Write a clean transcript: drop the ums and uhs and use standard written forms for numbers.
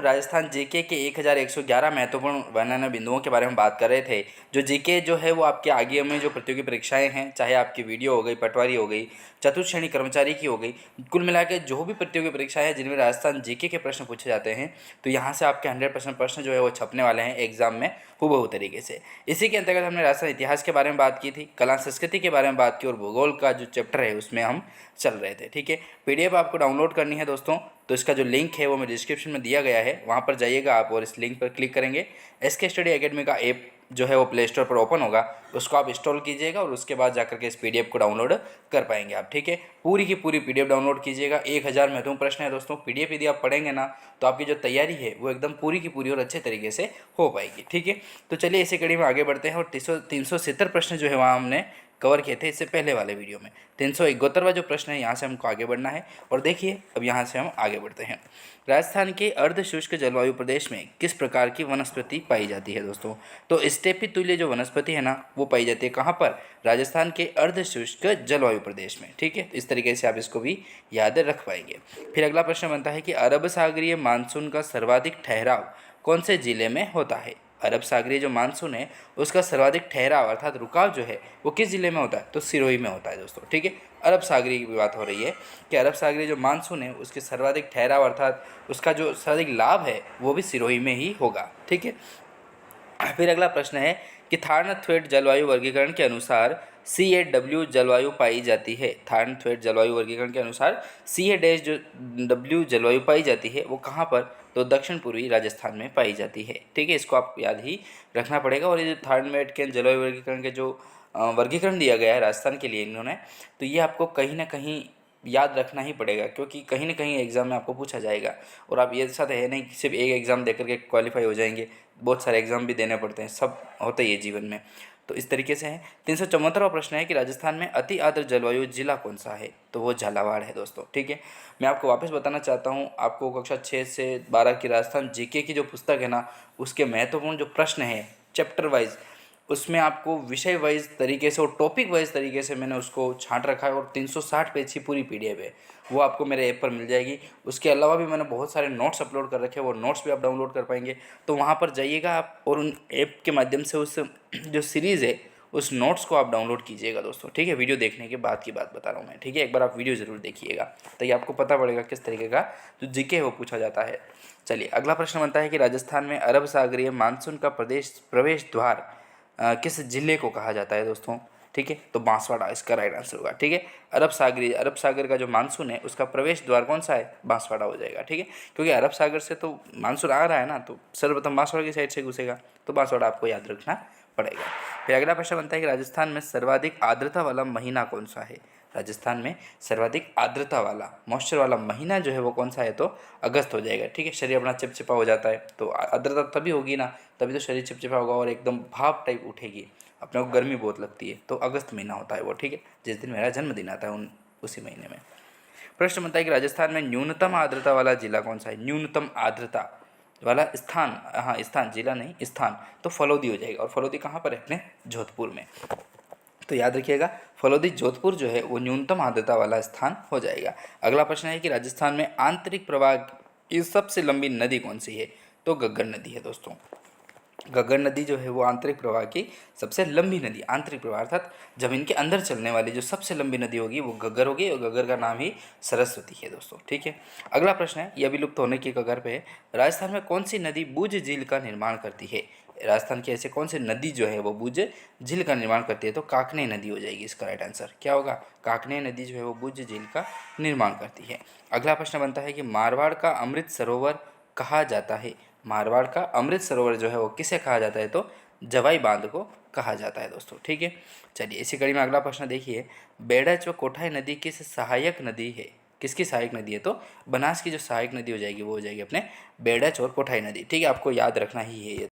Rajasthan GK के 1111 महत्वपूर्ण वर्णन बिंदुओं के बारे में बात कर रहे थे। जो जीके जो है वो आपके आगे में जो प्रतियोगी परीक्षाएं हैं, चाहे आपकी वीडियो हो गई, पटवारी हो गई, चतुर्थ श्रेणी कर्मचारी की हो गई, कुल मिला के जो भी प्रतियोगी परीक्षाएं हैं जिनमें राजस्थान जीके के प्रश्न पूछे जाते हैं, तो यहाँ से आपके 100% प्रश्न जो है वो छपने वाले हैं एग्जाम में हूबहू तरीके से। इसी के अंतर्गत हमने राजस्थान इतिहास के बारे में बात की थी, कला संस्कृति के बारे में बात की और भूगोल का जो चैप्टर है उसमें हम चल रहे थे। ठीक है, पीडीएफ आपको डाउनलोड करनी है दोस्तों, तो इसका जो लिंक है वो मैं डिस्क्रिप्शन में दिया गया है, वहाँ पर जाइएगा आप और इस लिंक पर क्लिक करेंगे। एसके स्टडी एकेडमी का ऐप जो है वो प्ले स्टोर पर ओपन होगा, उसको आप इंस्टॉल कीजिएगा और उसके बाद जाकर के इस पीडीएफ को डाउनलोड कर पाएंगे आप। ठीक है, पूरी की पूरी पीडीएफ डाउनलोड कीजिएगा। 1000 महत्वपूर्ण प्रश्न है दोस्तों। पीडीएफ यदि आप पढ़ेंगे ना तो आपकी जो तैयारी है वो एकदम पूरी की पूरी और अच्छे तरीके से हो पाएगी। ठीक है, तो चलिए इसी कड़ी में आगे बढ़ते हैं और 370 प्रश्न जो है वहाँ हमने कवर किए थे इससे पहले वाले वीडियो में। 371वां जो प्रश्न है, यहाँ से हमको आगे बढ़ना है और देखिए अब यहाँ से हम आगे बढ़ते हैं। राजस्थान के अर्ध शुष्क जलवायु प्रदेश में किस प्रकार की वनस्पति पाई जाती है दोस्तों? तो स्टेपी तुल्य जो वनस्पति है ना वो पाई जाती है कहाँ पर? राजस्थान के अर्ध शुष्क जलवायु प्रदेश में। ठीक है, इस तरीके से आप इसको भी याद रख पाएंगे। फिर अगला प्रश्न बनता है कि अरब सागरीय मानसून का सर्वाधिक ठहराव कौन से जिले में होता है? अरब सागरीय जो मानसून है उसका सर्वाधिक ठहराव अर्थात रुकाव जो है वो किस जिले में होता है? तो सिरोही में होता है दोस्तों। ठीक है, अरब सागरीय की बात हो रही है कि अरब सागरीय जो मानसून है उसके सर्वाधिक ठहराव अर्थात उसका जो सर्वाधिक लाभ है वो भी सिरोही में ही होगा। ठीक है, फिर अगला प्रश्न है कि थार्नथवेट जलवायु वर्गीकरण के अनुसार CAW जलवायु पाई जाती है। थार्नथवेट जलवायु वर्गीकरण के अनुसार CAW जलवायु पाई जाती है वो कहाँ पर? तो दक्षिण पूर्वी राजस्थान में पाई जाती है। ठीक है, इसको आप याद ही रखना पड़ेगा। और ये जो थार्नथवेट के जलवायु वर्गीकरण के जो वर्गीकरण दिया गया है राजस्थान के लिए इन्होंने, तो ये आपको कहीं ना कहीं याद रखना ही पड़ेगा क्योंकि कहीं ना कहीं एग्जाम में आपको पूछा जाएगा। और आप ये साथ है नहीं कि सिर्फ एक एग्ज़ाम देकर के क्वालिफाई हो जाएंगे, बहुत सारे एग्जाम भी देने पड़ते हैं, सब होता ही है जीवन में। तो इस तरीके से है। 374वां प्रश्न है कि राजस्थान में अति आर्द्र जलवायु जिला कौन सा है? तो वो झालावाड़ है दोस्तों। ठीक है, मैं आपको वापस बताना चाहता हूँ, आपको कक्षा 6 से 12 की राजस्थान जीके की जो पुस्तक है ना उसके महत्वपूर्ण जो प्रश्न है चैप्टर वाइज, उसमें आपको विषय वाइज तरीके से और टॉपिक वाइज तरीके से मैंने उसको छांट रखा है और 360 पेज की पूरी पीडीएफ है, वो आपको मेरे ऐप पर मिल जाएगी। उसके अलावा भी मैंने बहुत सारे नोट्स अपलोड कर रखे हैं, वो नोट्स भी आप डाउनलोड कर पाएंगे। तो वहाँ पर जाइएगा आप और उन ऐप के माध्यम से उस जो सीरीज़ है उस नोट्स को आप डाउनलोड कीजिएगा दोस्तों। ठीक है, वीडियो देखने के बाद की बात बता रहा हूँ मैं। ठीक है, एक बार आप वीडियो ज़रूर देखिएगा ताकि आपको पता पड़ेगा किस तरीके का जो जीके है वो पूछा जाता है। चलिए अगला प्रश्न बनता है कि राजस्थान में अरब सागरीय मानसून का प्रवेश द्वार किस जिले को कहा जाता है दोस्तों? ठीक है, तो बांसवाड़ा इसका राइट आंसर होगा। ठीक है, अरब सागर का जो मानसून है उसका प्रवेश द्वार कौन सा है? बांसवाड़ा हो जाएगा। ठीक है, क्योंकि अरब सागर से तो मानसून आ रहा है ना, तो सर्वप्रथम बांसवाड़ा की साइड से घुसेगा, तो बांसवाड़ा आपको याद रखना पड़ेगा। फिर अगला प्रश्न बनता है कि राजस्थान में सर्वाधिक आर्द्रता वाला महीना कौन सा है? राजस्थान में सर्वाधिक आर्द्रता वाला मॉइस्चर वाला महीना जो है वो कौन सा है? तो अगस्त हो जाएगा। ठीक है, शरीर अपना चिपचिपा हो जाता है, तो आर्द्रता तभी होगी ना, तभी तो शरीर चिपचिपा होगा और एकदम भाप टाइप उठेगी, अपने को गर्मी बहुत लगती है, तो अगस्त महीना होता है वो। ठीक है, जिस दिन मेरा जन्मदिन आता है उसी महीने में। प्रश्न बनता है कि राजस्थान में न्यूनतम आर्द्रता वाला जिला कौन सा है? न्यूनतम आर्द्रता वाला स्थान, हाँ स्थान, जिला नहीं स्थान, तो फलोदी हो जाएगा। और फलोदी कहाँ पर है? अपने जोधपुर में। तो याद रखिएगा फलोदी जोधपुर जो है वो न्यूनतम आर्द्रता वाला स्थान हो जाएगा। अगला प्रश्न है कि राजस्थान में आंतरिक प्रवाह की सबसे लंबी नदी कौन सी है? तो घग्गर नदी है दोस्तों। घग्गर नदी जो है वो आंतरिक प्रवाह की सबसे लंबी नदी, आंतरिक प्रवाह अर्थात जमीन के अंदर चलने वाली जो सबसे लंबी नदी होगी वो घग्गर होगी और घग्गर का नाम ही सरस्वती है दोस्तों। ठीक है, अगला प्रश्न है, यह विलुप्त होने की कगार पे है। राजस्थान में कौन सी नदी बूझ झील का निर्माण करती है? राजस्थान की ऐसे कौन सी नदी जो है वो बूझ झील का निर्माण करती है? तो काकने नदी हो जाएगी इसका राइट आंसर। क्या होगा? काकने नदी जो है वो बूझ झील का निर्माण करती है। अगला प्रश्न बनता है कि मारवाड़ का अमृत सरोवर कहा जाता है? मारवाड़ का अमृत सरोवर जो है वो किसे कहा जाता है? तो जवाई बांध को कहा जाता है दोस्तों। ठीक है, चलिए इसी कड़ी में अगला प्रश्न देखिए, बेड़च व कोठाई नदी किस सहायक नदी है? किसकी सहायक नदी है? तो बनास की जो सहायक नदी हो जाएगी वो हो जाएगी अपने बेड़च और कोठाई नदी। ठीक है, आपको याद रखना ही है ये।